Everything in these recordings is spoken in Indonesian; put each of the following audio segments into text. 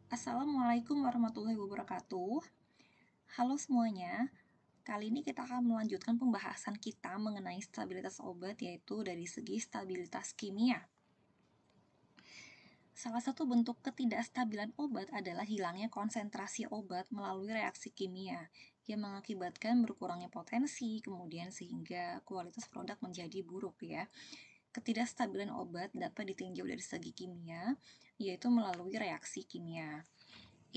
Assalamualaikum warahmatullahi wabarakatuh. Halo semuanya, kali ini kita akan melanjutkan pembahasan kita mengenai stabilitas obat, yaitu dari segi stabilitas kimia. Salah satu bentuk ketidakstabilan obat adalah hilangnya konsentrasi obat melalui reaksi kimia yang mengakibatkan berkurangnya potensi, kemudian sehingga kualitas produk menjadi buruk ya. Ketidakstabilan obat dapat ditinjau dari segi kimia, yaitu melalui reaksi kimia.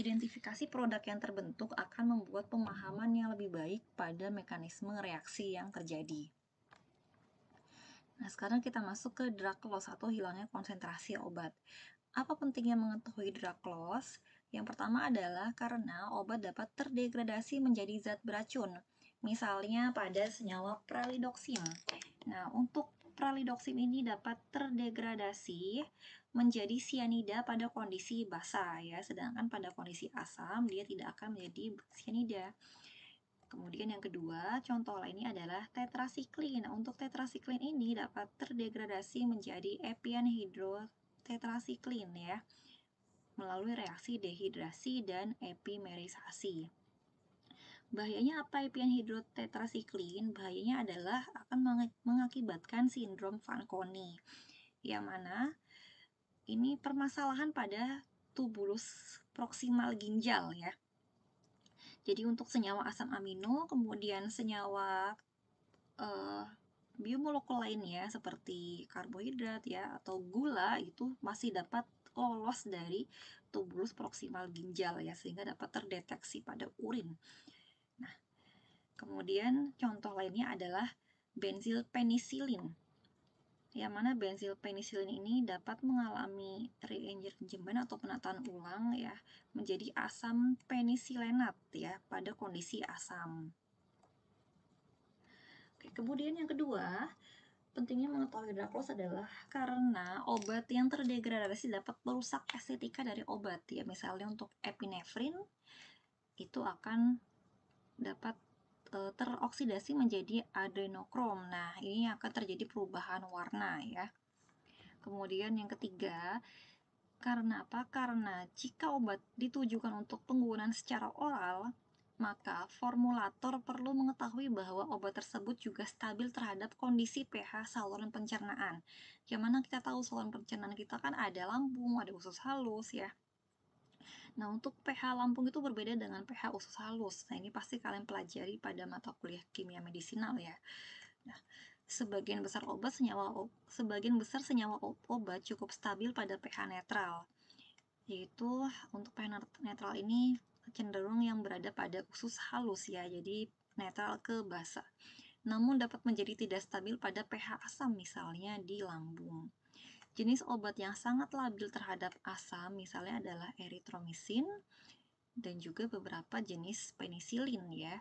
Identifikasi produk yang terbentuk akan membuat pemahaman yang lebih baik pada mekanisme reaksi yang terjadi. Nah, sekarang kita masuk ke drug loss atau hilangnya konsentrasi obat. Apa pentingnya mengetahui drug loss? Yang pertama adalah karena obat dapat terdegradasi menjadi zat beracun, misalnya pada senyawa pralidoxim. Nah, untuk pralidoxim ini dapat terdegradasi menjadi sianida pada kondisi basah ya, sedangkan pada kondisi asam dia tidak akan menjadi sianida. Kemudian yang kedua, contoh lainnya adalah tetrasiklin. Untuk tetrasiklin ini dapat terdegradasi menjadi epian hidrotetrasiklin ya, melalui reaksi dehidrasi dan epimerisasi. Bahayanya apa epian hidrotetrasiklin? Bahayanya adalah akan mengakibatkan sindrom Fanconi, yang mana ini permasalahan pada tubulus proksimal ginjal ya. Jadi untuk senyawa asam amino, kemudian senyawa biomolekul lainnya seperti karbohidrat ya atau gula itu masih dapat lolos dari tubulus proksimal ginjal ya, sehingga dapat terdeteksi pada urin. Nah, kemudian contoh lainnya adalah benzilpenisilin, yang mana benzilpenisilin ini dapat mengalami re-engagement atau penataan ulang ya menjadi asam penisilenat ya pada kondisi asam. Oke, kemudian yang kedua, pentingnya mengetahui drug loss adalah karena obat yang terdegradasi dapat merusak estetika dari obat ya. Misalnya untuk epinefrin itu akan dapat teroksidasi menjadi adrenokrom. Nah, ini akan terjadi perubahan warna ya. Kemudian yang ketiga, karena apa? Karena jika obat ditujukan untuk penggunaan secara oral, maka formulator perlu mengetahui bahwa obat tersebut juga stabil terhadap kondisi pH saluran pencernaan. Yang mana kita tahu saluran pencernaan kita kan ada lambung, ada usus halus ya. Nah, untuk pH lambung itu berbeda dengan pH usus halus. Nah, ini pasti kalian pelajari pada mata kuliah kimia medisinal ya. Nah, sebagian besar senyawa obat cukup stabil pada pH netral. Yaitu untuk pH netral ini cenderung yang berada pada usus halus ya, jadi netral ke basa. Namun dapat menjadi tidak stabil pada pH asam misalnya di lambung. Jenis obat yang sangat labil terhadap asam misalnya adalah eritromisin dan juga beberapa jenis penisilin ya.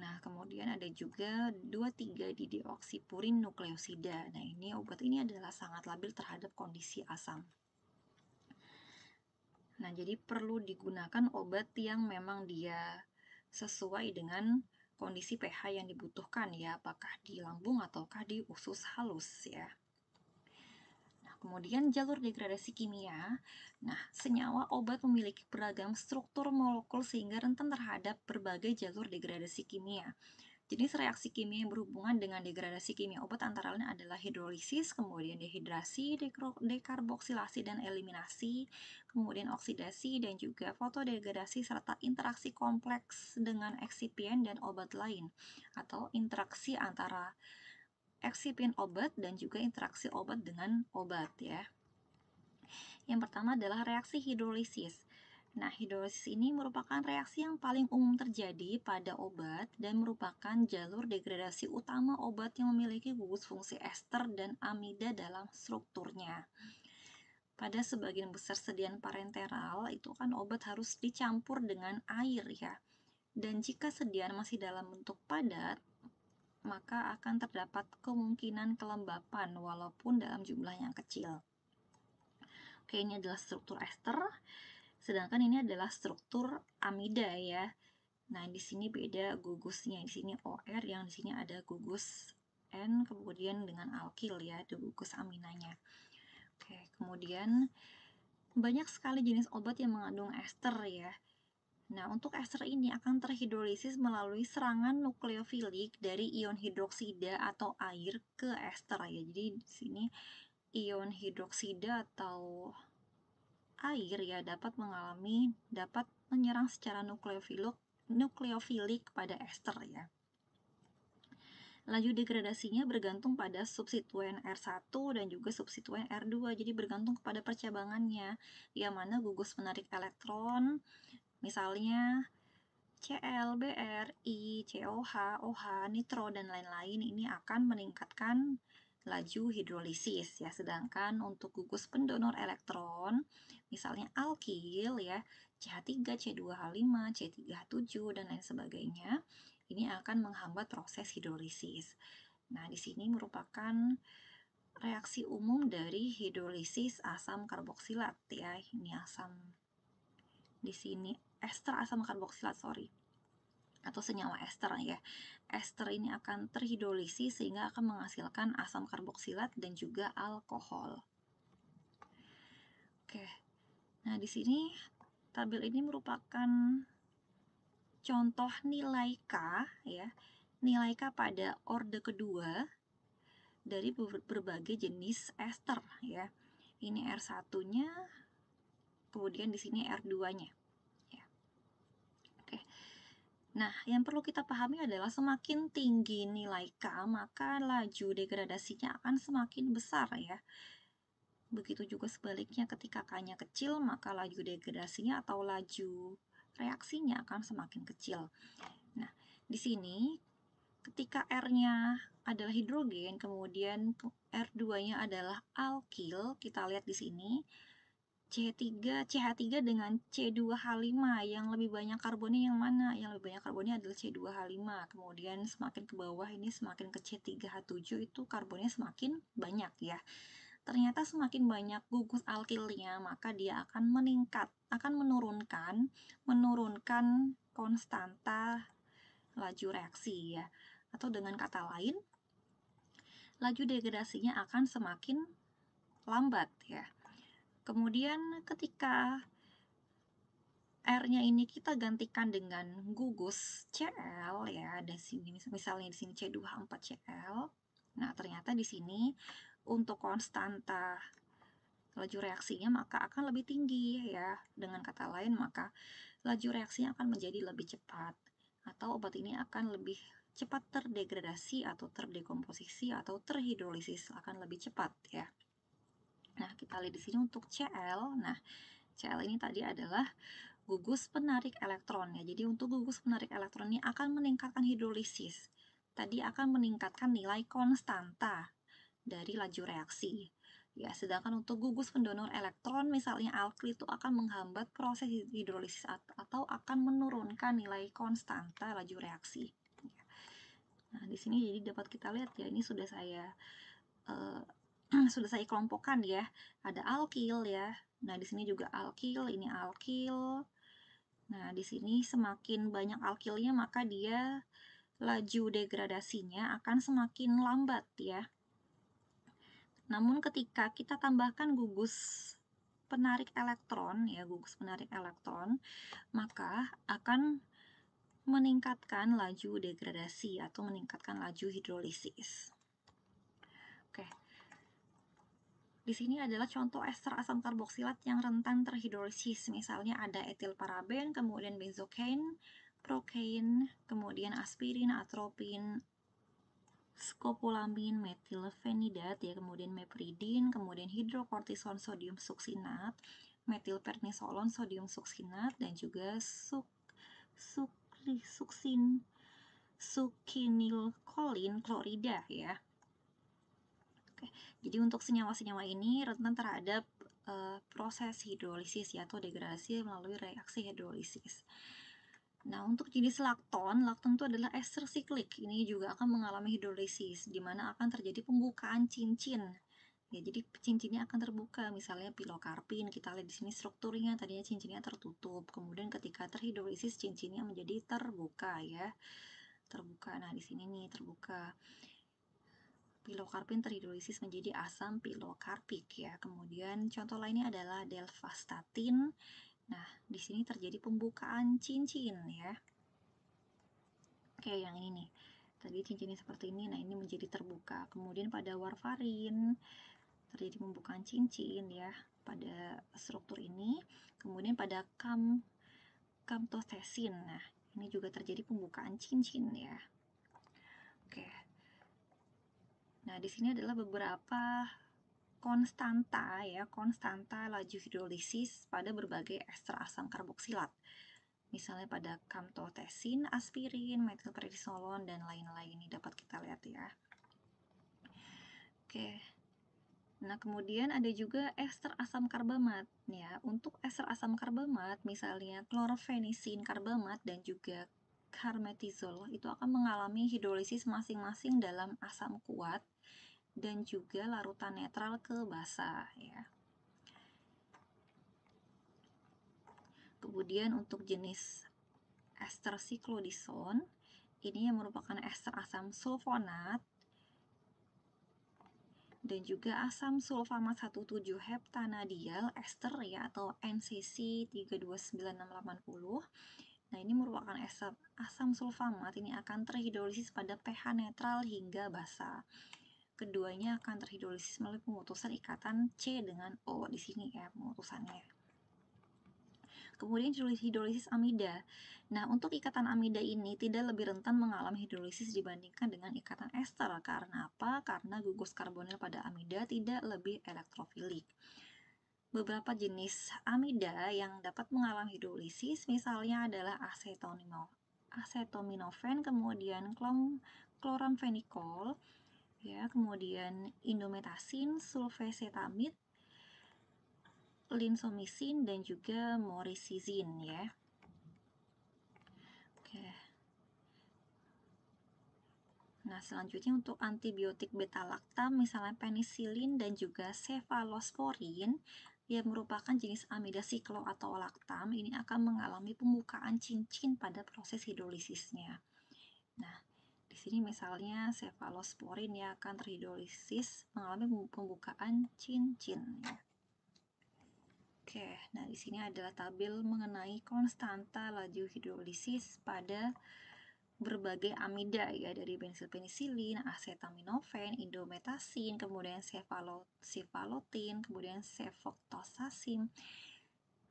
Nah, kemudian ada juga 2,3-dideoksipurin nukleosida. Nah, ini obat ini adalah sangat labil terhadap kondisi asam. Nah, jadi perlu digunakan obat yang memang dia sesuai dengan kondisi pH yang dibutuhkan ya, apakah di lambung ataukah di usus halus ya. Kemudian jalur degradasi kimia. Nah, senyawa obat memiliki beragam struktur molekul sehingga rentan terhadap berbagai jalur degradasi kimia. Jenis reaksi kimia yang berhubungan dengan degradasi kimia obat antara lain adalah hidrolisis, kemudian dehidrasi, dekarboksilasi dan eliminasi, kemudian oksidasi dan juga fotodegradasi serta interaksi kompleks dengan eksipien dan obat lain atau interaksi antara eksipien obat dan juga interaksi obat dengan obat ya. Yang pertama adalah reaksi hidrolisis. Nah, hidrolisis ini merupakan reaksi yang paling umum terjadi pada obat dan merupakan jalur degradasi utama obat yang memiliki gugus fungsi ester dan amida dalam strukturnya. Pada sebagian besar sediaan parenteral, itu kan obat harus dicampur dengan air ya. Dan jika sediaan masih dalam bentuk padat, maka akan terdapat kemungkinan kelembapan walaupun dalam jumlah yang kecil. Oke, ini adalah struktur ester, sedangkan ini adalah struktur amida ya. Nah, di sini beda gugusnya, di sini OR, yang di sini ada gugus N, kemudian dengan alkil ya, ada gugus aminanya. Oke, kemudian Banyak sekali jenis obat yang mengandung ester ya. Nah, untuk ester ini akan terhidrolisis melalui serangan nukleofilik dari ion hidroksida atau air ke ester ya. Jadi di sini ion hidroksida atau air ya dapat menyerang secara nukleofilik pada ester ya. Laju degradasinya bergantung pada substituen R1 dan juga substituen R2, jadi bergantung kepada percabangannya, yang mana gugus menarik elektron, misalnya Cl, Br, I, COH, OH, nitro, dan lain-lain ini akan meningkatkan laju hidrolisis ya. Sedangkan untuk gugus pendonor elektron, misalnya alkil ya, CH3, C2H5, C3H7, dan lain sebagainya, ini akan menghambat proses hidrolisis. Nah, di sini merupakan reaksi umum dari hidrolisis asam karboksilat ya. Ini asam di sini ester asam karboksilat, atau senyawa ester ya. Ester ini akan terhidrolisis sehingga akan menghasilkan asam karboksilat dan juga alkohol. Oke. Nah, di sini tabel ini merupakan contoh nilai K ya. Nilai K pada orde kedua dari berbagai jenis ester ya. Ini R1-nya, kemudian di sini R2-nya. Ya. Oke. Nah, yang perlu kita pahami adalah semakin tinggi nilai K, maka laju degradasinya akan semakin besar ya. Begitu juga sebaliknya, ketika K-nya kecil, maka laju degradasinya atau laju reaksinya akan semakin kecil. Nah, di sini ketika R-nya adalah hidrogen, kemudian R2-nya adalah alkil, kita lihat di sini CH3 dengan C2H5, yang lebih banyak karbonnya yang mana? Yang lebih banyak karbonnya adalah C2H5. Kemudian semakin ke bawah ini semakin ke C3H7 itu karbonnya semakin banyak ya. Ternyata semakin banyak gugus alkilnya, maka dia akan menurunkan konstanta laju reaksi ya. Atau dengan kata lain, laju degradasinya akan semakin lambat ya. Kemudian ketika R-nya ini kita gantikan dengan gugus Cl ya, di sini misalnya di sini C2H4Cl. Nah, ternyata di sini untuk konstanta laju reaksinya maka akan lebih tinggi ya. Dengan kata lain, maka laju reaksinya akan menjadi lebih cepat, atau obat ini akan lebih cepat terdegradasi atau terdekomposisi atau terhidrolisis, akan lebih cepat ya. Nah, kita lihat di sini untuk Cl. Nah, Cl ini tadi adalah gugus penarik elektron ya. Jadi untuk gugus penarik elektron ini akan meningkatkan hidrolisis. Tadi akan meningkatkan nilai konstanta dari laju reaksi. Ya, sedangkan untuk gugus pendonor elektron misalnya alkil itu akan menghambat proses hidrolisis atau akan menurunkan nilai konstanta laju reaksi. Nah, di sini jadi dapat kita lihat ya, ini sudah saya kelompokkan ya. Ada alkil ya. Nah, di sini juga alkil, ini alkil. Nah, di sini semakin banyak alkilnya maka dia laju degradasinya akan semakin lambat ya. Namun ketika kita tambahkan gugus penarik elektron ya, maka akan meningkatkan laju degradasi atau meningkatkan laju hidrolisis. Oke. Di sini adalah contoh ester asam karboksilat yang rentan terhidrolisis. Misalnya ada etil paraben, kemudian benzocaine, procaine, kemudian aspirin, atropin, skopolamin, metilfenidat ya, kemudian mepridin, kemudian hidrokortison sodium suksinat, metilpernisolon sodium suksinat, dan juga succinylcholine klorida ya. Oke, jadi untuk senyawa-senyawa ini rentan terhadap proses hidrolisis ya, atau degradasi melalui reaksi hidrolisis. Nah, untuk jenis lakton itu adalah ester siklik. Ini juga akan mengalami hidrolisis, di mana akan terjadi pembukaan cincin. Ya, jadi cincinnya akan terbuka. Misalnya pilokarpin, kita lihat di sini strukturnya tadinya cincinnya tertutup. Kemudian ketika terhidrolisis cincinnya menjadi terbuka ya. Terbuka. Nah, di sini nih terbuka. pilokarpin terhidrolisis menjadi asam pilokarpik ya. Kemudian contoh lainnya adalah delvastatin. Nah, di sini terjadi pembukaan cincin ya. Oke, yang ini nih. Tadi cincinnya seperti ini, nah ini menjadi terbuka. Kemudian pada warfarin terjadi pembukaan cincin ya pada struktur ini. Kemudian pada kamtotesin, nah ini juga terjadi pembukaan cincin ya. Oke. Nah, di sini adalah beberapa konstanta ya, konstanta laju hidrolisis pada berbagai ester asam karboksilat. Misalnya pada kamtotesin, aspirin, metilprednisolon, dan lain-lain. Ini dapat kita lihat ya. Oke. Nah, kemudian ada juga ester asam karbamat ya. Untuk ester asam karbamat misalnya klorofenisin karbamat dan juga carmetizol itu akan mengalami hidrolisis masing-masing dalam asam kuat dan juga larutan netral ke basa ya. Kemudian untuk jenis ester siklodison ini yang merupakan ester asam sulfonat dan juga asam sulfamat 17 heptanadial ester ya, atau NCC 329680. Nah, ini merupakan ester asam sulfamat, ini akan terhidrolisis pada pH netral hingga basa. Keduanya akan terhidrolisis melalui pemutusan ikatan C dengan O di sini ya pemutusannya. Kemudian hidrolisis amida. Nah, untuk ikatan amida ini tidak lebih rentan mengalami hidrolisis dibandingkan dengan ikatan ester. Karena apa? Karena gugus karbonil pada amida tidak lebih elektrofilik. Beberapa jenis amida yang dapat mengalami hidrolisis misalnya adalah acetaminophen, kemudian chloramphenicol, ya, kemudian indometasin, sulfacetamid, linsomisin, dan juga moricizin ya. Oke. Nah, selanjutnya untuk antibiotik beta-laktam misalnya penisilin dan juga cefalosporin yang merupakan jenis amida siklo atau laktam, ini akan mengalami pembukaan cincin pada proses hidrolisisnya. Nah, di sini misalnya cefalosporin yang akan terhidrolisis mengalami pembukaan cincin ya. Oke, nah di sini adalah tabel mengenai konstanta laju hidrolisis pada berbagai amida ya, dari bensilpenisilin, acetaminophen, indometasin, kemudian cefalotin, kemudian cefoxatim,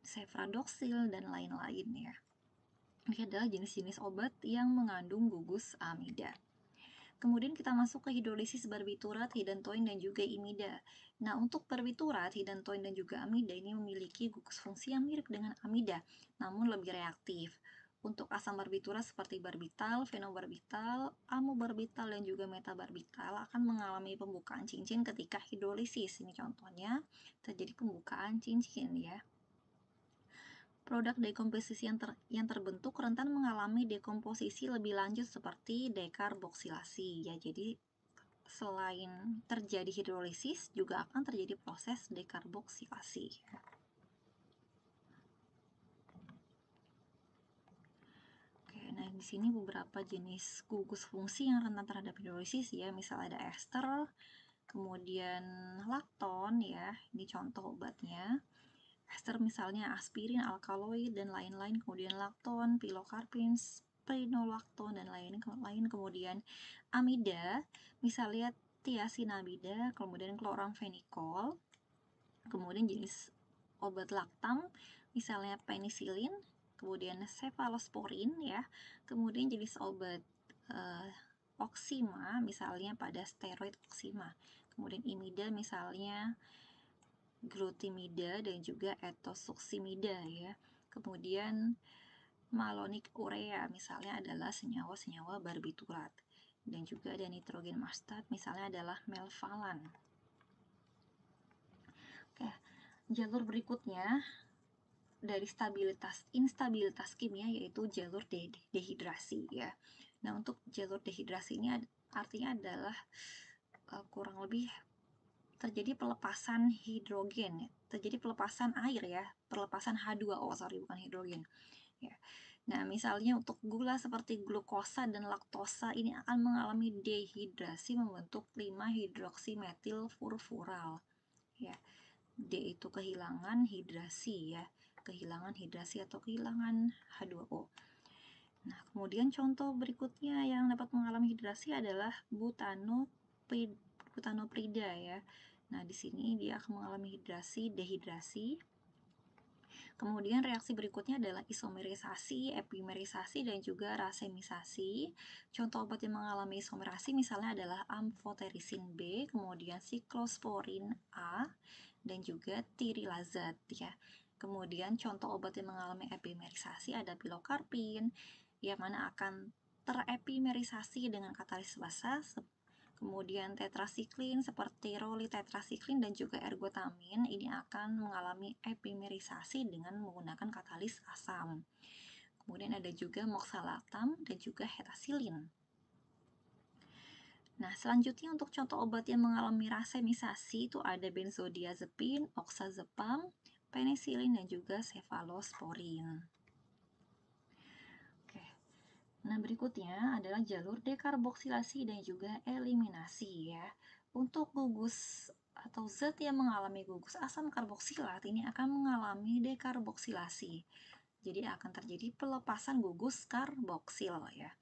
cefradoxil, dan lain-lain ya. Ini adalah jenis-jenis obat yang mengandung gugus amida. Kemudian kita masuk ke hidrolisis barbiturat, hidantoin, dan juga imida. Nah, untuk barbiturat, hidantoin, dan juga amida ini memiliki gugus fungsi yang mirip dengan amida, namun lebih reaktif. Untuk asam barbiturat seperti barbital, fenobarbital, amobarbital, dan juga metabarbital akan mengalami pembukaan cincin ketika hidrolisis. Ini contohnya terjadi pembukaan cincin ya. Produk dekomposisi yang terbentuk rentan mengalami dekomposisi lebih lanjut seperti dekarboksilasi ya. Jadi selain terjadi hidrolisis juga akan terjadi proses dekarboksilasi ya. Oke, nah di sini beberapa jenis gugus fungsi yang rentan terhadap hidrolisis ya. Misalnya ada ester, kemudian lakton ya. Ini contoh obatnya. Ester misalnya aspirin, alkaloid, dan lain-lain, kemudian lakton, pilokarpin, spironolakton, dan lain. Kemudian amida, misalnya tiasinamida, kemudian chloramphenicol, kemudian jenis obat laktam, misalnya penisilin, kemudian cefalosporin ya, kemudian jenis obat oksima, misalnya pada steroid oksima, kemudian imida misalnya glutimida dan juga etosuximida ya. Kemudian malonik urea misalnya adalah senyawa-senyawa barbiturat, dan juga ada nitrogen mastat misalnya adalah melvalan. Oke, jalur berikutnya dari instabilitas kimia yaitu jalur dehidrasi ya. Nah, untuk jalur dehidrasi ini artinya adalah kurang lebih terjadi pelepasan hidrogen ya, terjadi pelepasan air ya, pelepasan H2O, bukan hidrogen ya. Nah, misalnya untuk gula seperti glukosa dan laktosa ini akan mengalami dehidrasi membentuk 5-hidroksimetil furfural. Ya, D itu kehilangan hidrasi ya, kehilangan hidrasi atau kehilangan H2O. Nah, kemudian contoh berikutnya yang dapat mengalami hidrasi adalah butanoprida ya. Nah, di sini dia akan mengalami dehidrasi. Kemudian reaksi berikutnya adalah isomerisasi, epimerisasi, dan juga rasemisasi. Contoh obat yang mengalami isomerasi misalnya adalah amfoterisin B, kemudian siklosporin A, dan juga tirilazat ya. Kemudian contoh obat yang mengalami epimerisasi ada pilokarpin, yang mana akan terepimerisasi dengan katalis basa. Kemudian tetrasiklin seperti rolitetrasiklin dan juga ergotamin ini akan mengalami epimerisasi dengan menggunakan katalis asam. Kemudian ada juga moxalaktam dan juga hetasilin. Nah, selanjutnya untuk contoh obat yang mengalami rasemisasi itu ada benzodiazepin, oxazepam, penisilin, dan juga cefalosporin. Oke. Nah, berikutnya adalah jalur dekarboksilasi dan juga eliminasi ya. Untuk gugus atau zat yang mengalami gugus asam karboksilat ini akan mengalami dekarboksilasi. Jadi akan terjadi pelepasan gugus karboksil ya.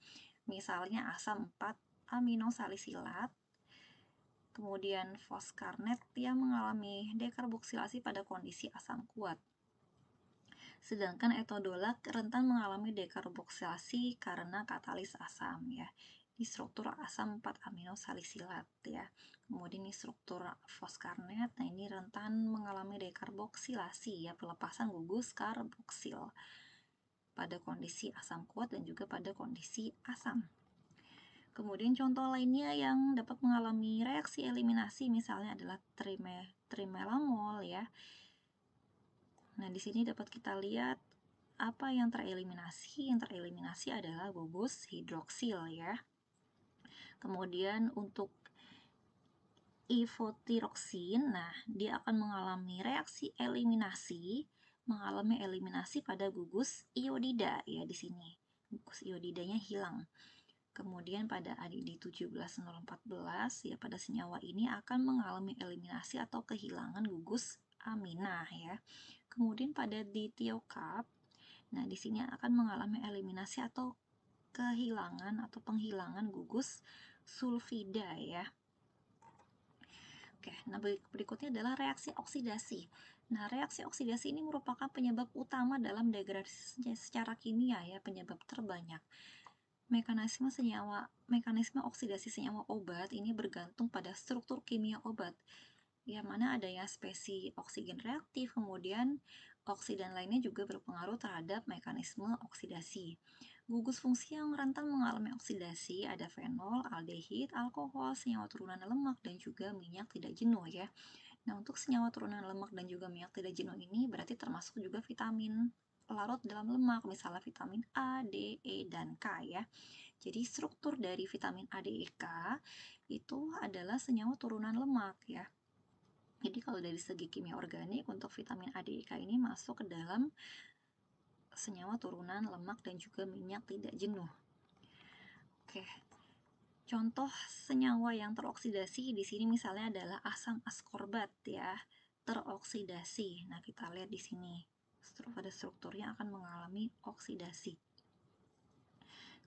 Misalnya asam 4 aminosalisilat, kemudian foskarnet yang mengalami dekarboksilasi pada kondisi asam kuat. Sedangkan etodolak rentan mengalami dekarboksilasi karena katalis asam ya. Di struktur asam 4 aminosalisilat ya. Kemudian di struktur foskarnet, nah ini rentan mengalami dekarboksilasi ya, pelepasan gugus karboksil pada kondisi asam kuat dan juga pada kondisi asam. Kemudian contoh lainnya yang dapat mengalami reaksi eliminasi misalnya adalah trimelamol ya. Nah, di sini dapat kita lihat apa yang tereliminasi. Yang tereliminasi adalah gugus hidroksil ya. Kemudian untuk ifotiroksin, nah dia akan mengalami reaksi eliminasi pada gugus iodida ya di sini. Gugus iodidanya hilang. Kemudian pada ADD 17014 ya, pada senyawa ini akan mengalami eliminasi atau kehilangan gugus aminah ya. Kemudian pada ditiokap, nah di sini akan mengalami eliminasi atau kehilangan atau penghilangan gugus sulfida ya. Oke, nah berikutnya adalah reaksi oksidasi. Nah, reaksi oksidasi ini merupakan penyebab utama dalam degradasi secara kimia ya, penyebab terbanyak. Mekanisme oksidasi senyawa obat ini bergantung pada struktur kimia obat, yang mana adanya spesi oksigen reaktif, kemudian oksidan lainnya juga berpengaruh terhadap mekanisme oksidasi. Gugus fungsi yang rentan mengalami oksidasi ada fenol, aldehid, alkohol, senyawa turunan lemak, dan juga minyak tidak jenuh ya. Nah, untuk senyawa turunan lemak dan juga minyak tidak jenuh ini berarti termasuk juga vitamin larut dalam lemak, misalnya vitamin A, D, E, dan K ya. Jadi struktur dari vitamin A, D, E, K itu adalah senyawa turunan lemak ya. Jadi kalau dari segi kimia organik untuk vitamin A, D, E, K ini masuk ke dalam senyawa turunan lemak dan juga minyak tidak jenuh. Oke. Contoh senyawa yang teroksidasi di sini misalnya adalah asam askorbat ya, teroksidasi. Nah, kita lihat di sini. Pada strukturnya akan mengalami oksidasi.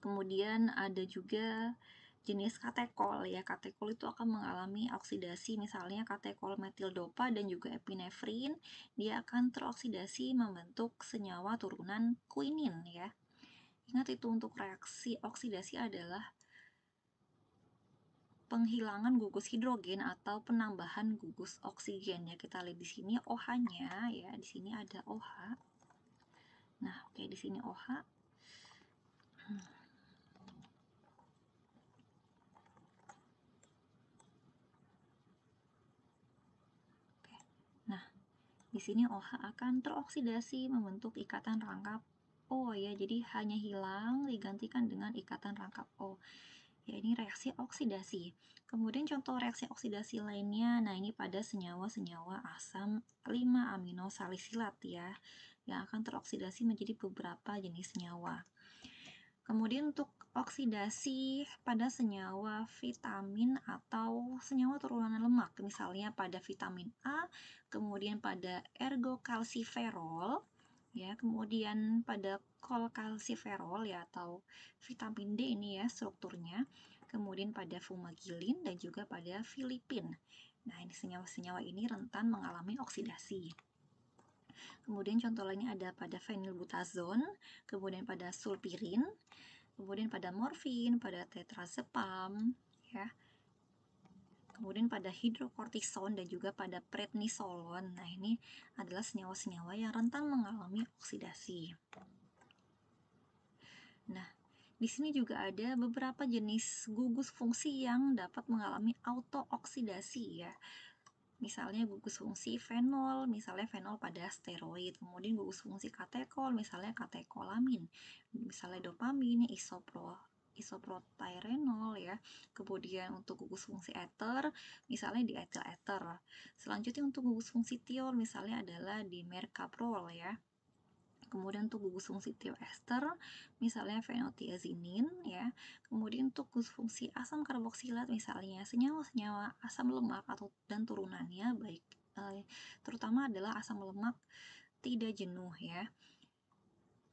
Kemudian ada juga jenis katekol ya. Katekol itu akan mengalami oksidasi, misalnya katekol metildopa dan juga epinefrin. Dia akan teroksidasi membentuk senyawa turunan quinin ya. Ingat itu untuk reaksi oksidasi adalah penghilangan gugus hidrogen atau penambahan gugus oksigen ya. Kita lihat di sini OH-nya ya. Di sini ada OH. Nah, oke, di sini OH. Nah, di sini OH akan teroksidasi membentuk ikatan rangkap O ya. Jadi hanya hilang digantikan dengan ikatan rangkap O. Ya, ini reaksi oksidasi. Kemudian contoh reaksi oksidasi lainnya, nah ini pada senyawa-senyawa asam 5 aminosalisilat ya, yang akan teroksidasi menjadi beberapa jenis senyawa. Kemudian untuk oksidasi pada senyawa vitamin atau senyawa turunan lemak, misalnya pada vitamin A, kemudian pada ergokalsiferol, ya, kemudian pada kolkalsiferol ya atau vitamin D ini ya strukturnya, kemudian pada fumagilin dan juga pada filipin. Nah, ini senyawa-senyawa ini rentan mengalami oksidasi. Kemudian contoh lainnya ada pada fenilbutazon, kemudian pada sulpirin, kemudian pada morfin, pada tetrazepam, ya. Kemudian pada hidrokortison dan juga pada prednisolon. Nah, ini adalah senyawa-senyawa yang rentan mengalami oksidasi. Nah, di sini juga ada beberapa jenis gugus fungsi yang dapat mengalami autooksidasi ya. Misalnya gugus fungsi fenol, misalnya fenol pada steroid, kemudian gugus fungsi katekol, misalnya katekolamin, misalnya dopamin, isoprotyrenol ya. Kemudian untuk gugus fungsi ether, misalnya di etil ether. Selanjutnya untuk gugus fungsi tiol, misalnya adalah di mercaprol ya. Kemudian untuk gugus fungsi tioester, misalnya fenotiazinin ya. Kemudian untuk gugus fungsi asam karboksilat, misalnya senyawa-senyawa asam lemak atau dan turunannya, baik terutama adalah asam lemak tidak jenuh ya.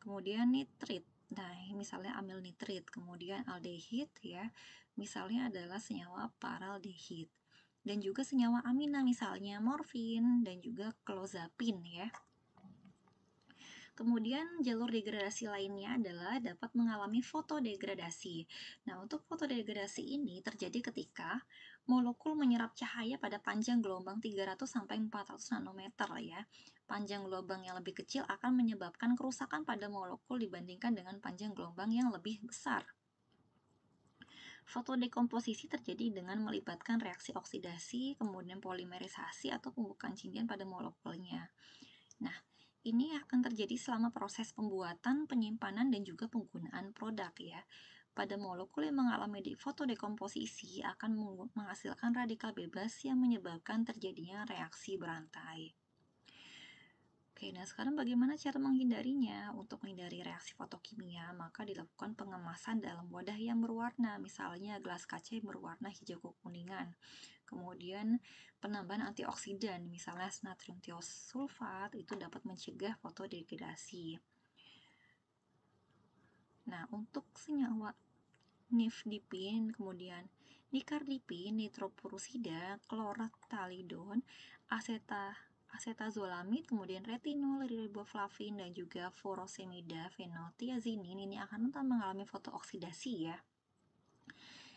Kemudian nitrit, nah misalnya amil nitrit, kemudian aldehid ya, misalnya adalah senyawa paraldehid. Dan juga senyawa amina, misalnya morfin dan juga clozapin ya. Kemudian jalur degradasi lainnya adalah dapat mengalami fotodegradasi. Nah, untuk fotodegradasi ini terjadi ketika molekul menyerap cahaya pada panjang gelombang 300 sampai 400 nanometer ya. Panjang gelombang yang lebih kecil akan menyebabkan kerusakan pada molekul dibandingkan dengan panjang gelombang yang lebih besar. Fotodekomposisi terjadi dengan melibatkan reaksi oksidasi, kemudian polimerisasi atau pembukaan cincin pada molekulnya. Nah, ini akan terjadi selama proses pembuatan, penyimpanan, dan juga penggunaan produk ya. Pada molekul yang mengalami fotodekomposisi akan menghasilkan radikal bebas yang menyebabkan terjadinya reaksi berantai. Oke, nah sekarang bagaimana cara menghindarinya? Untuk menghindari reaksi fotokimia, maka dilakukan pengemasan dalam wadah yang berwarna, misalnya gelas kaca yang berwarna hijau kekuningan. Kemudian penambahan antioksidan, misalnya natrium tiosulfat, itu dapat mencegah fotodegradasi. Nah, untuk senyawa nifdipin, kemudian nikardipin, nitropurusida, klortalidon, asetazolamid, kemudian retinol, riboflavin, dan juga furosemida, fenotiazinin, ini akan rentan mengalami fotooksidasi ya.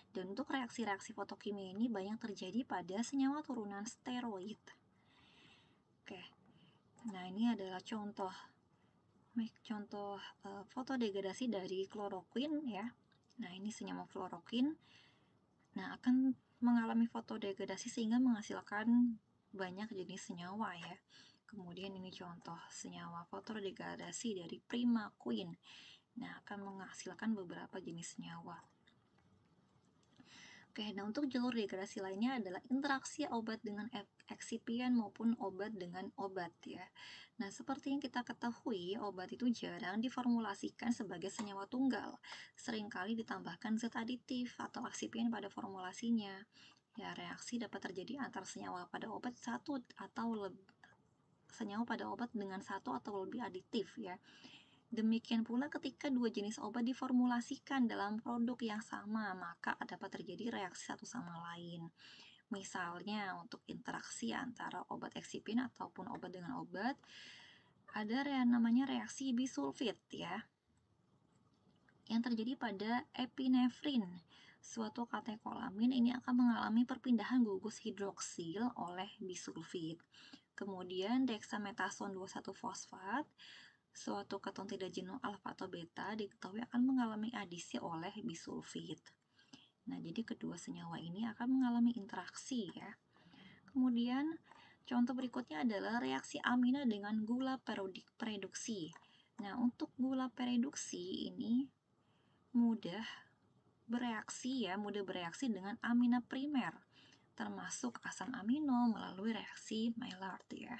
Dan untuk reaksi-reaksi fotokimia ini banyak terjadi pada senyawa turunan steroid. Oke, nah ini adalah contoh fotodegradasi dari kloroquine ya. Nah ini senyawa kloroquine. Nah akan mengalami fotodegradasi sehingga menghasilkan banyak jenis senyawa ya. Kemudian ini contoh senyawa fotodegradasi dari primaquine. Nah akan menghasilkan beberapa jenis senyawa. Oke, nah untuk jalur degradasi lainnya adalah interaksi obat dengan eksipien maupun obat dengan obat ya. Nah, seperti yang kita ketahui, obat itu jarang diformulasikan sebagai senyawa tunggal. Seringkali ditambahkan zat aditif atau eksipien pada formulasinya. Ya, reaksi dapat terjadi antar senyawa pada obat satu atau senyawa pada obat dengan satu atau lebih aditif ya. Demikian pula ketika dua jenis obat diformulasikan dalam produk yang sama, maka dapat terjadi reaksi satu sama lain. Misalnya untuk interaksi antara obat eksipin ataupun obat dengan obat, ada namanya reaksi bisulfit ya, yang terjadi pada epinefrin. Suatu katekolamin ini akan mengalami perpindahan gugus hidroksil oleh bisulfit. Kemudian dexamethasone 21-fosfat, suatu keton tidak jenuh alfa atau beta diketahui akan mengalami adisi oleh bisulfit. Nah, jadi kedua senyawa ini akan mengalami interaksi ya. Kemudian contoh berikutnya adalah reaksi amina dengan gula pereduksi. Nah, untuk gula pereduksi ini mudah bereaksi dengan amina primer, termasuk asam amino melalui reaksi Maillard ya.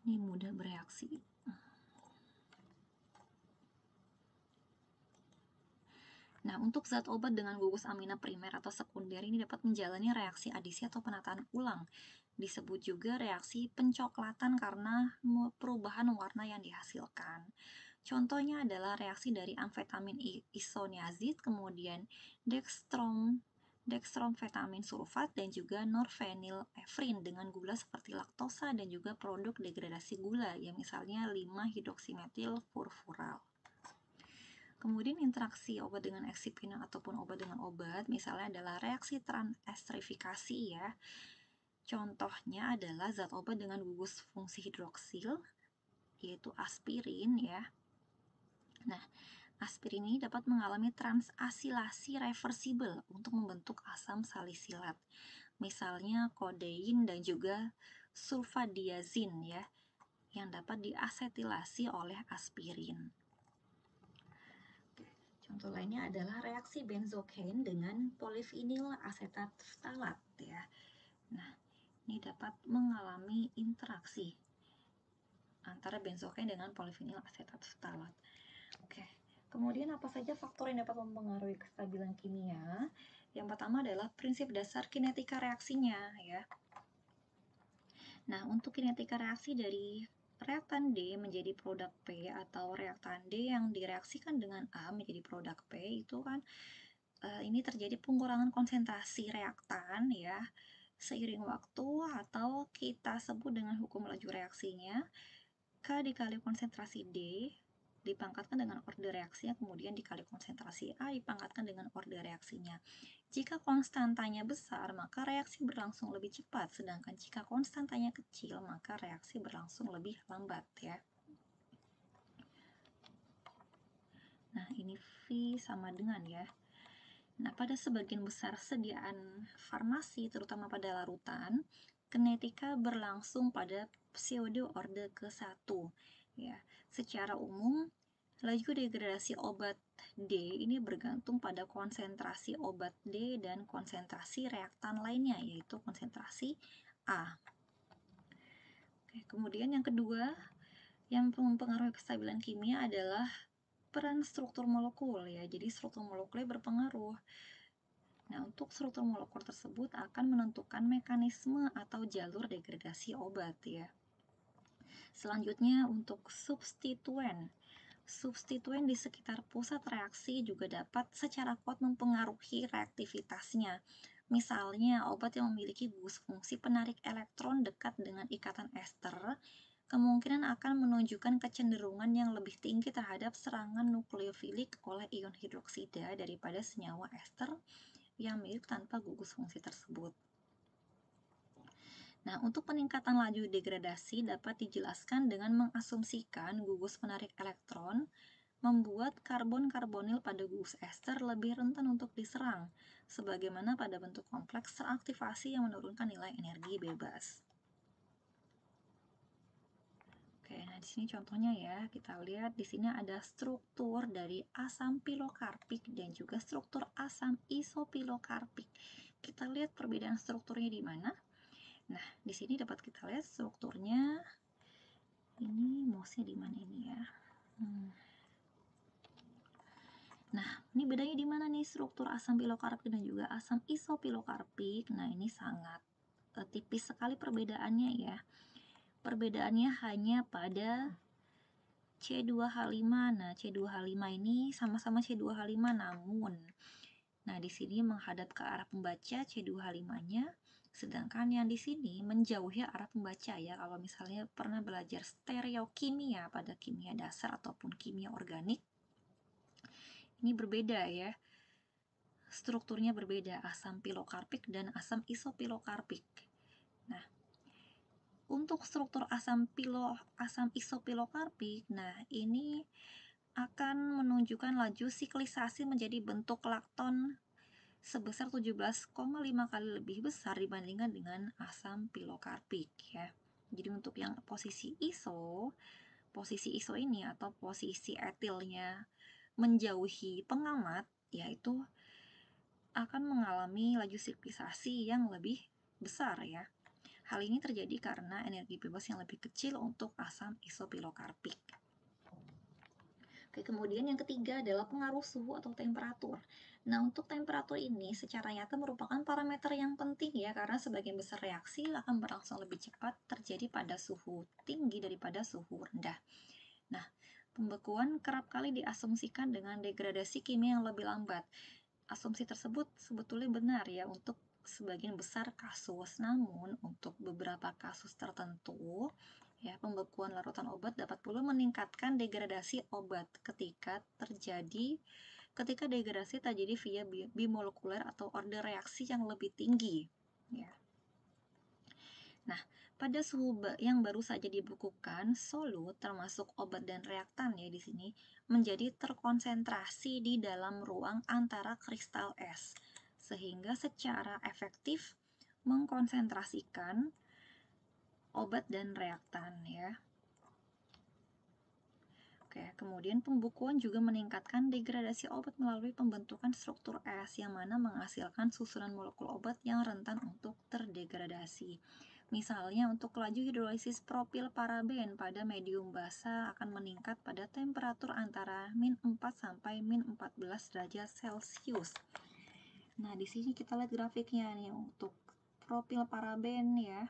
Ini mudah bereaksi. Nah, untuk zat obat dengan gugus amina primer atau sekunder ini dapat menjalani reaksi adisi atau penataan ulang. Disebut juga reaksi pencoklatan karena perubahan warna yang dihasilkan. Contohnya adalah reaksi dari amfetamin isoniazid, kemudian dextromfetamin sulfat, dan juga norfenilefrin dengan gula seperti laktosa dan juga produk degradasi gula, yang misalnya 5-hidroksimetil furfural. Kemudian interaksi obat dengan eksipin ataupun obat dengan obat, misalnya adalah reaksi transestrifikasi ya. Contohnya adalah zat obat dengan gugus fungsi hidroksil, yaitu aspirin ya. Nah, aspirin ini dapat mengalami transasilasi reversibel untuk membentuk asam salisilat. Misalnya kodein dan juga sulfadiazin ya, yang dapat diasetilasi oleh aspirin. Contoh lainnya adalah reaksi benzokain dengan polivinil asetat ftalat ya. Nah, ini dapat mengalami interaksi antara benzokain dengan polivinil asetat ftalat. Oke. Kemudian apa saja faktor yang dapat mempengaruhi kestabilan kimia? Yang pertama adalah prinsip dasar kinetika reaksinya ya. Nah, untuk kinetika reaksi dari reaktan D menjadi produk P atau reaktan D yang direaksikan dengan A menjadi produk P itu kan ini terjadi pengurangan konsentrasi reaktan ya seiring waktu, atau kita sebut dengan hukum laju reaksinya, K dikali konsentrasi D dipangkatkan dengan orde reaksinya, kemudian dikali konsentrasi A dipangkatkan dengan orde reaksinya. Jika konstantanya besar, maka reaksi berlangsung lebih cepat, sedangkan jika konstantanya kecil, maka reaksi berlangsung lebih lambat ya. Nah, ini V sama dengan ya. Nah, pada sebagian besar sediaan farmasi, terutama pada larutan, kinetika berlangsung pada pseudo orde ke-1 ya. Secara umum, laju degradasi obat D ini bergantung pada konsentrasi obat D dan konsentrasi reaktan lainnya, yaitu konsentrasi A. Oke, kemudian yang kedua yang mempengaruhi kestabilan kimia adalah peran struktur molekul ya. Jadi struktur molekulnya berpengaruh. Nah, untuk struktur molekul tersebut akan menentukan mekanisme atau jalur degradasi obat ya. Selanjutnya untuk substituen. Substituen di sekitar pusat reaksi juga dapat secara kuat mempengaruhi reaktivitasnya. Misalnya, obat yang memiliki gugus fungsi penarik elektron dekat dengan ikatan ester kemungkinan akan menunjukkan kecenderungan yang lebih tinggi terhadap serangan nukleofilik oleh ion hidroksida daripada senyawa ester yang mirip tanpa gugus fungsi tersebut. Nah, untuk peningkatan laju degradasi dapat dijelaskan dengan mengasumsikan gugus penarik elektron membuat karbon-karbonil pada gugus ester lebih rentan untuk diserang, sebagaimana pada bentuk kompleks teraktivasi yang menurunkan nilai energi bebas. Oke, nah di sini contohnya ya, kita lihat di sini ada struktur dari asam pilokarpik dan juga struktur asam isopilokarpik. Kita lihat perbedaan strukturnya di mana. Nah, di sini dapat kita lihat strukturnya. Ini mouse-nya di mana ini ya? Nah, ini bedanya di mana nih struktur asam pilokarpik dan juga asam isopilokarpik? Nah, ini sangat tipis sekali perbedaannya ya. Perbedaannya hanya pada C2H5. Nah, C2H5 ini sama-sama C2H5 namun nah di sini menghadap ke arah pembaca C2H5-nya, sedangkan yang di sini menjauhi arah pembaca ya. Kalau misalnya pernah belajar stereokimia pada kimia dasar ataupun kimia organik, ini berbeda ya. Strukturnya berbeda, asam pilokarpik dan asam isopilokarpik. Nah, untuk struktur asam isopilokarpik, nah ini akan menunjukkan laju siklisasi menjadi bentuk lakton sebesar 17,5 kali lebih besar dibandingkan dengan asam pilokarpik ya. Jadi untuk yang posisi iso ini atau posisi etilnya menjauhi pengamat, yaitu akan mengalami laju siklisasi yang lebih besar ya. Hal ini terjadi karena energi bebas yang lebih kecil untuk asam isopilokarbik. Oke, kemudian yang ketiga adalah pengaruh suhu atau temperatur. Nah, untuk temperatur ini secara nyata merupakan parameter yang penting ya, karena sebagian besar reaksi akan berlangsung lebih cepat terjadi pada suhu tinggi daripada suhu rendah. Nah, pembekuan kerap kali diasumsikan dengan degradasi kimia yang lebih lambat. Asumsi tersebut sebetulnya benar ya untuk sebagian besar kasus, namun untuk beberapa kasus tertentu ya pembekuan larutan obat dapat pula meningkatkan degradasi obat ketika degradasi terjadi via bimolekuler atau order reaksi yang lebih tinggi ya. Nah, pada suhu yang baru saja dibekukan, solut termasuk obat dan reaktan ya di sini menjadi terkonsentrasi di dalam ruang antara kristal es, sehingga secara efektif mengkonsentrasikan obat dan reaktan ya. Oke, kemudian pembekuan juga meningkatkan degradasi obat melalui pembentukan struktur es yang mana menghasilkan susunan molekul obat yang rentan untuk terdegradasi. Misalnya untuk laju hidrolisis propil paraben pada medium basah akan meningkat pada temperatur antara -4 sampai -14 derajat Celcius. Nah, di sini kita lihat grafiknya nih untuk propil paraben ya.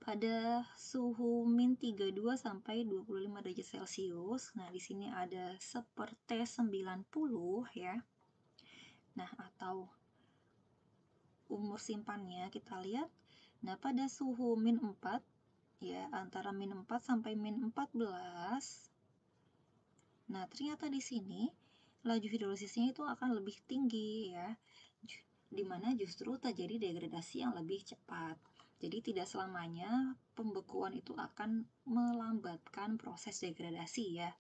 Pada suhu -32 sampai 25 derajat Celcius. Nah, di sini ada seperti 90 ya. Nah, atau umur simpannya kita lihat. Nah, pada suhu -4 ya, antara -4 sampai -14. Nah, ternyata di sini laju hidrolisisnya itu akan lebih tinggi ya. Di mana justru terjadi degradasi yang lebih cepat. Jadi tidak selamanya pembekuan itu akan melambatkan proses degradasi ya.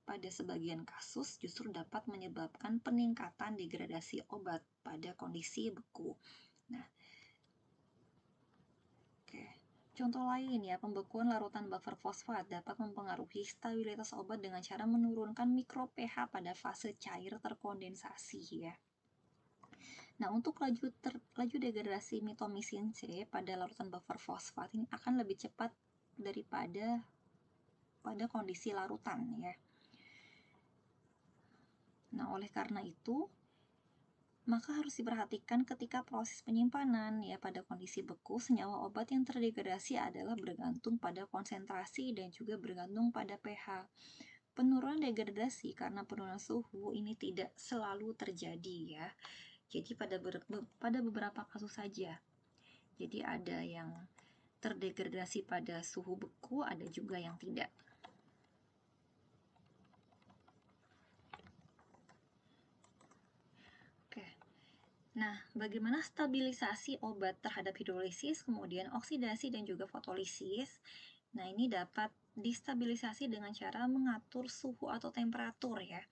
Pada sebagian kasus justru dapat menyebabkan peningkatan degradasi obat pada kondisi beku. Nah, oke. Contoh lain ya, pembekuan larutan buffer fosfat dapat mempengaruhi stabilitas obat dengan cara menurunkan mikro pH pada fase cair terkondensasi ya. Nah, untuk laju degradasi mitomycin C pada larutan buffer fosfat ini akan lebih cepat daripada pada kondisi larutan ya. Nah, oleh karena itu, maka harus diperhatikan ketika proses penyimpanan ya pada kondisi beku, senyawa obat yang terdegradasi adalah bergantung pada konsentrasi dan juga bergantung pada pH. Penurunan degradasi karena penurunan suhu ini tidak selalu terjadi ya. Jadi pada beberapa kasus saja. Jadi ada yang terdegradasi pada suhu beku, ada juga yang tidak. Oke. Nah, bagaimana stabilisasi obat terhadap hidrolisis, kemudian oksidasi dan juga fotolisis? Nah, ini dapat distabilisasi dengan cara mengatur suhu atau temperatur ya.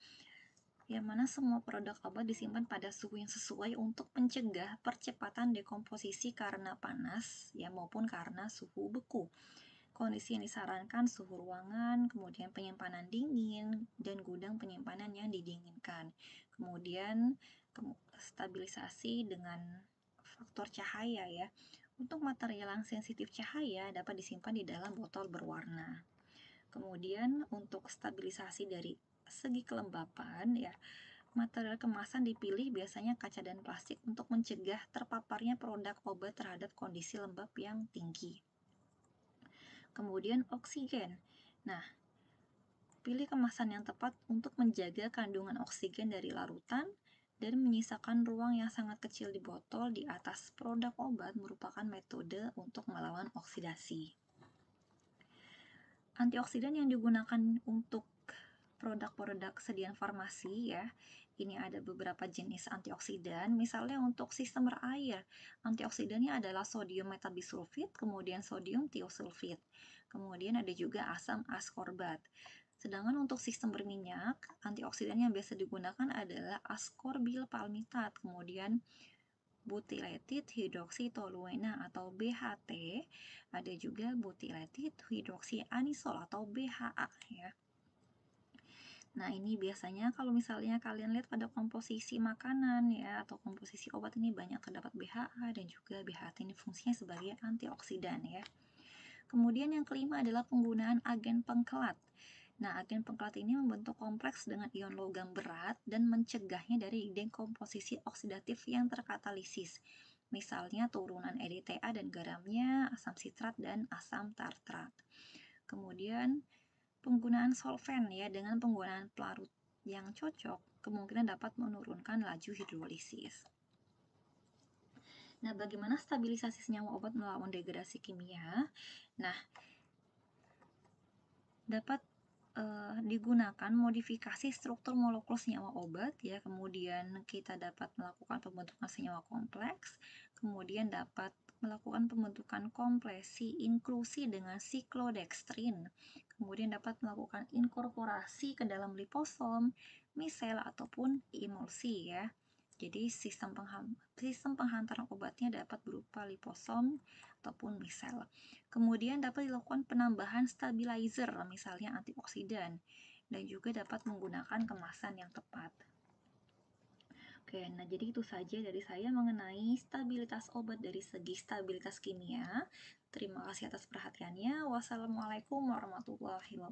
Yang mana semua produk obat disimpan pada suhu yang sesuai untuk mencegah percepatan dekomposisi karena panas ya maupun karena suhu beku. Kondisi yang disarankan suhu ruangan, kemudian penyimpanan dingin, dan gudang penyimpanan yang didinginkan. Kemudian stabilisasi dengan faktor cahaya ya. Untuk material yang sensitif cahaya dapat disimpan di dalam botol berwarna. Kemudian untuk stabilisasi dari segi kelembapan ya, material kemasan dipilih biasanya kaca dan plastik untuk mencegah terpaparnya produk obat terhadap kondisi lembab yang tinggi. Kemudian oksigen. Nah, pilih kemasan yang tepat untuk menjaga kandungan oksigen dari larutan dan menyisakan ruang yang sangat kecil di botol di atas produk obat merupakan metode untuk melawan oksidasi. Antioksidan yang digunakan untuk produk-produk sediaan farmasi ya. Ini ada beberapa jenis antioksidan, misalnya untuk sistem berair. Antioksidannya adalah sodium metabisulfit, kemudian sodium tiosulfit. Kemudian ada juga asam ascorbat. Sedangkan untuk sistem berminyak, antioksidan yang biasa digunakan adalah ascorbyl palmitat, kemudian butylated hidroksitoluena atau BHT, ada juga butylated hidroksianisol atau BHA ya. Nah, ini biasanya kalau misalnya kalian lihat pada komposisi makanan ya, atau komposisi obat ini banyak terdapat BHA dan juga BHT ini fungsinya sebagai antioksidan ya. Kemudian yang kelima adalah penggunaan agen pengkelat. Nah, agen pengkelat ini membentuk kompleks dengan ion logam berat dan mencegahnya dari dekomposisi oksidatif yang terkatalisis. Misalnya turunan EDTA dan garamnya, asam sitrat dan asam tartrat. Kemudian penggunaan solvent ya, dengan penggunaan pelarut yang cocok kemungkinan dapat menurunkan laju hidrolisis. Nah, bagaimana stabilisasi senyawa obat melawan degradasi kimia? Nah, dapat digunakan modifikasi struktur molekul senyawa obat ya, kemudian kita dapat melakukan pembentukan senyawa kompleks, kemudian dapat melakukan pembentukan kompresi inklusi dengan siklodextrin, kemudian dapat melakukan inkorporasi ke dalam liposom, misel ataupun emulsi ya. Jadi sistem penghantaran obatnya dapat berupa liposom ataupun misel. Kemudian dapat dilakukan penambahan stabilizer, misalnya antioksidan, dan juga dapat menggunakan kemasan yang tepat. Oke, nah jadi itu saja dari saya mengenai stabilitas obat dari segi stabilitas kimia. Terima kasih atas perhatiannya. Wassalamualaikum warahmatullahi wabarakatuh.